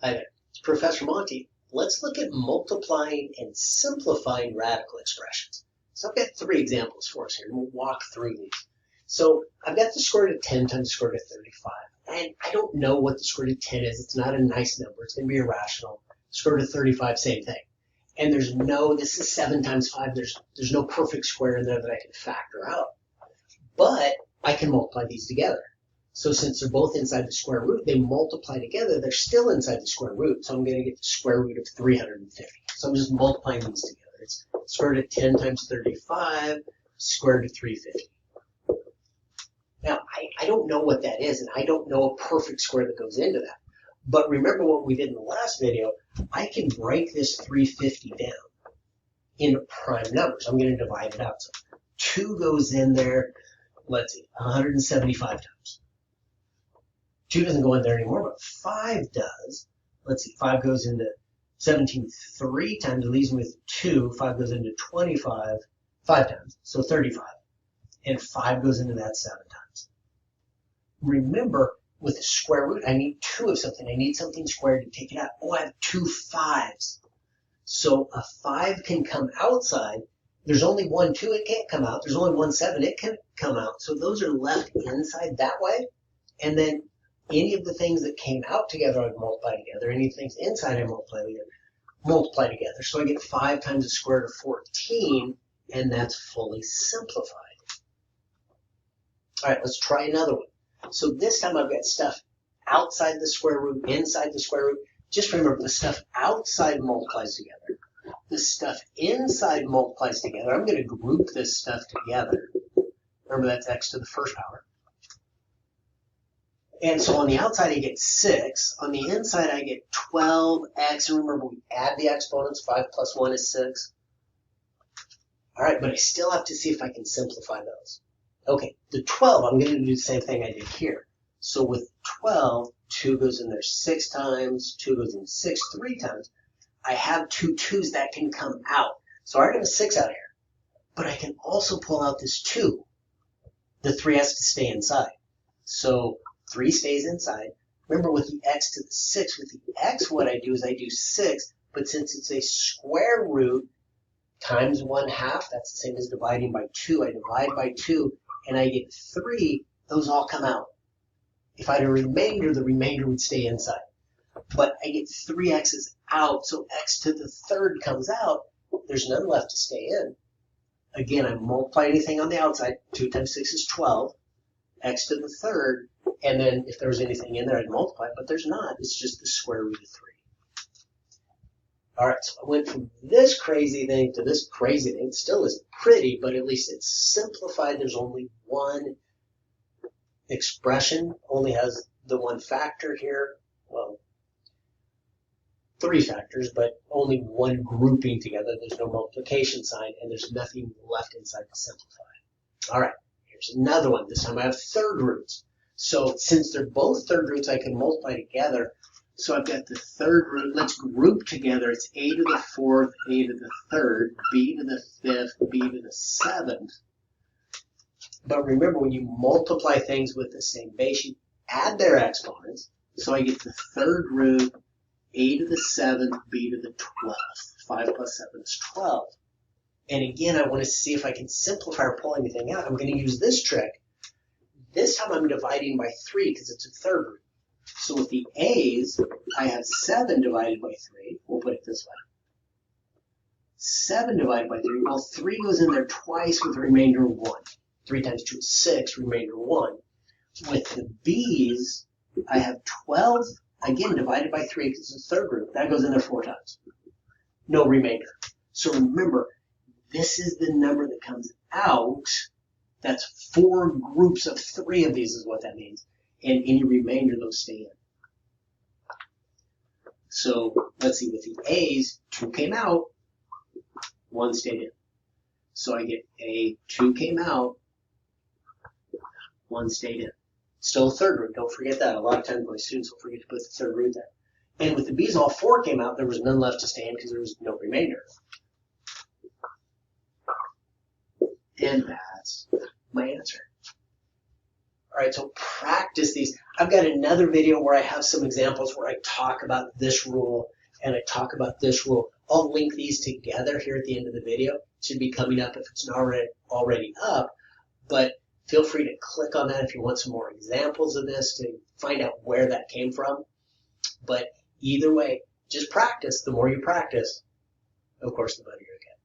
Hi there, it's Professor Monty. Let's look at multiplying and simplifying radical expressions. So I've got three examples for us here, and we'll walk through these. So I've got the square root of 10 times the square root of 35, and I don't know what the square root of 10 is. It's not a nice number. It's going to be irrational. Square root of 35, same thing. And this is 7 times 5. There's no perfect square in there that I can factor out. But I can multiply these together. So since they're both inside the square root, they multiply together. They're still inside the square root. So I'm going to get the square root of 350. So I'm just multiplying these together. It's square root of 10 times 35, square root of 350. Now, I don't know what that is, and I don't know a perfect square that goes into that. But remember what we did in the last video. I can break this 350 down into prime numbers. I'm going to divide it out. So 2 goes in there, let's see, 175 times. 2 doesn't go in there anymore, but 5 does. Let's see, 5 goes into 17 3 times. It leaves me with 2. 5 goes into 25 5 times, so 35. And 5 goes into that 7 times. Remember, with the square root, I need 2 of something. I need something squared to take it out. Oh, I have 2 5s. So a 5 can come outside. There's only 1 2, it can't come out. There's only 1 7, it can come out. So those are left inside that way. And then any of the things that came out together, I would multiply together. Any things inside, I multiply together. So I get 5 times the square root of 14, and that's fully simplified. All right, let's try another one. So this time I've got stuff outside the square root, inside the square root. Just remember, the stuff outside multiplies together. The stuff inside multiplies together. I'm going to group this stuff together. Remember, that's x to the first power. And so on the outside, I get 6. On the inside, I get 12x. And remember, we add the exponents. 5 plus 1 is 6. All right, but I still have to see if I can simplify those. Okay, the 12, I'm going to do the same thing I did here. So with 12, 2 goes in there 6 times. 2 goes in 6 3 times. I have 2 2s that can come out. So I already have a 6 out here. But I can also pull out this 2. The 3 has to stay inside. So 3 stays inside. Remember, with the x to the 6, with the x, what I do is I do 6, but since it's a square root times 1/2, that's the same as dividing by 2. I divide by 2, and I get 3. Those all come out. If I had a remainder, the remainder would stay inside. But I get 3 x's out, so x to the third comes out. There's none left to stay in. Again, I multiply anything on the outside. 2 times 6 is 12. X to the third. And then if there was anything in there, I'd multiply it, but there's not. It's just the square root of 3. All right, so I went from this crazy thing to this crazy thing. It still isn't pretty, but at least it's simplified. There's only one expression, only has the one factor here. Well, 3 factors, but only one grouping together. There's no multiplication sign, and there's nothing left inside to simplify. All right, here's another one. This time I have third roots. So since they're both third roots, I can multiply together. So I've got the third root. Let's group together. It's a to the fourth, a to the third, b to the fifth, b to the seventh. But remember, when you multiply things with the same base, you add their exponents. So I get the third root, a to the 7th, b to the 12th. 5 plus 7 is 12. And again, I want to see if I can simplify or pull anything out. I'm going to use this trick. This time I'm dividing by 3 because it's a third root. So with the a's, I have 7 divided by 3. We'll put it this way. 7 divided by 3. Well, 3 goes in there twice with a remainder of 1. 3 times 2 is 6, remainder 1. With the b's, I have 12, again, divided by 3 because it's a third root. That goes in there 4 times. No remainder. So remember, this is the number that comes out. That's 4 groups of 3 of these is what that means. And any remainder, those stay in. So let's see, with the a's, 2 came out, 1 stayed in. So I get a 2 came out, 1 stayed in. Still a third root, don't forget that. A lot of times my students will forget to put the third root there. And with the b's, all 4 came out, there was none left to stay in because there was no remainder. And that's my answer. All right, so practice these. I've got another video where I have some examples where I talk about this rule and I talk about this rule. I'll link these together here at the end of the video. It should be coming up if it's not already up, but feel free to click on that if you want some more examples of this to find out where that came from. But either way, just practice. The more you practice, of course, the better you'll get.